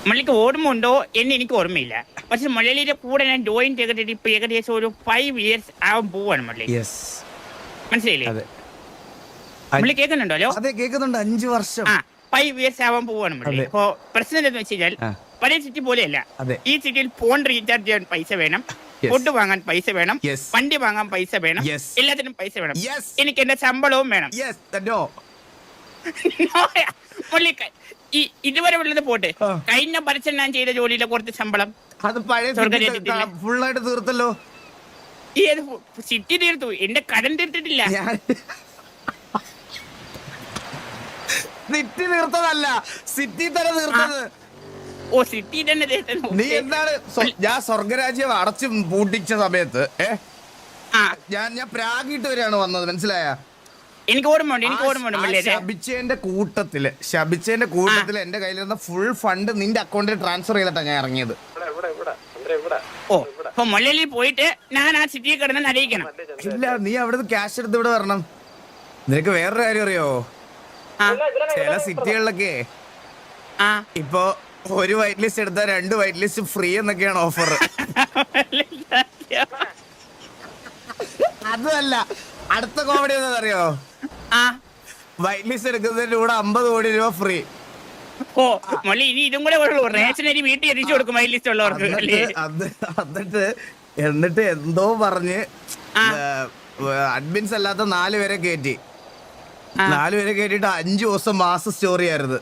മുള്ളിക്ക് ഓർമ്മ ഉണ്ടോ എന്ന് എനിക്ക് ഓർമ്മയില്ല. പക്ഷെ മുരളിയുടെ കൂടെ ഞാൻ ജോയിൻ ചെയ്തിട്ട് ഇപ്പൊ ഏകദേശം ഒരു 5 years ആവാൻ പോവാണ് മുരളി. മനസ്സിലായില്ലേ? മുരളി കേൾക്കുന്നുണ്ടല്ലോ? അതെ കേൾക്കുന്നുണ്ട്. 5 വർഷം 5 years ആവാൻ പോവാണ് മുരളി. അപ്പൊ പ്രശ്നം എന്താന്ന് വെച്ച് കഴിഞ്ഞാൽ പഴയ സിറ്റി പോലെയല്ല. ഈ സിറ്റിയിൽ ഫോൺ റീചാർജ് ചെയ്യാൻ പൈസ വേണം, ഫുഡ് വാങ്ങാൻ പൈസ വേണം, വണ്ടി വാങ്ങാൻ പൈസ വേണം, എല്ലാത്തിനും പൈസ വേണം. എനിക്ക് എന്റെ ശമ്പളവും വേണം. ഈ ഇതുവരെ ഉള്ളത് പോട്ടെ, കഴിഞ്ഞ വർഷം ഞാൻ ചെയ്ത ജോലിയിലെ കുറച്ച് ശമ്പളം അത് പഴയ ഫുള്ളായിട്ട് തീർത്തല്ലോ. സിറ്റി തീർത്തു, എന്റെ കടം തീർത്തിട്ടില്ല. സിറ്റി തീർത്തതല്ല, സിറ്റി തന്നെ തീർത്തത്. ഓ സിറ്റി തന്നെ തീർത്തത്. നീ എന്താണ്? ഞാൻ സ്വർഗരാജ്യം അടച്ചു പൂട്ടിച്ച സമയത്ത് ഞാൻ പ്രാഗിട്ട് വരെയാണ് വന്നത്, മനസ്സിലായ? എനിക്ക് ഓർമ്മയുണ്ട്. ശപിച്ചേന്റെ കൂട്ടത്തില് എന്റെ കയ്യിലിരുന്ന ഫുൾ ഫണ്ട് നിന്റെ അക്കൗണ്ടിൽ ട്രാൻസ്ഫർ ചെയ്തിട്ടാണ് ഞാൻ ഇറങ്ങിയത്. ഓ അപ്പൊ മൊല്ലയിൽ പോയിട്ട് ഞാൻ ആ സിറ്റിയെ കിടന്ന് അറിയിക്കണം. ഇല്ല, നീ അവിടുന്ന് ക്യാഷ് എടുത്ത് ഇവിടെ വരണം. നിനക്ക് വേറൊരു കാര്യം അറിയോ? ചില സിറ്റികളിലൊക്കെ ഇപ്പൊ ഒരു വൈറ്റ് ലിസ്റ്റ് എടുത്താൽ 2 വൈറ്റ് ലിസ്റ്റ് ഫ്രീ എന്നൊക്കെയാണ് ഓഫർ. അതുമല്ല, അടുത്ത കോമഡി എന്താണെന്നറിയോ? വൈറ്റ് ലിസ്റ്റ് എടുക്കുന്നതിന്റെ കൂടെ 50 കോടി രൂപ ഫ്രീ. ഓ മൊല്ലി, ഇനി ഇതും കൂടെ റേഷനരി വീട്ടിൽ എത്തിച്ചു കൊടുക്കും വൈറ്റ് ലിസ്റ്റ് ഉള്ളവർക്ക്. എന്നിട്ട് എന്തോ പറഞ്ഞ് അഡ്മിൻസ് അല്ലാത്ത 4 പേരെ കയറ്റി. 4 പേരെ കേട്ടിട്ട് 5 ദിവസം മാസം സ്റ്റോറി ആയിരുന്നു.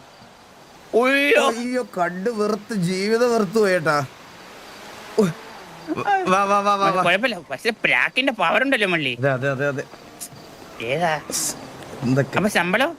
അയ്യോ, കണ്ടു വെറുത്ത്, ജീവിതം വെറുത്തു പോയേട്ടാ. കുഴപ്പമില്ല, പക്ഷെ പ്രാക്കിന്റെ പവർ ഉണ്ടല്ലോ മള്ളി. അതെ ഏതാ അപ്പൊ ശമ്പളം?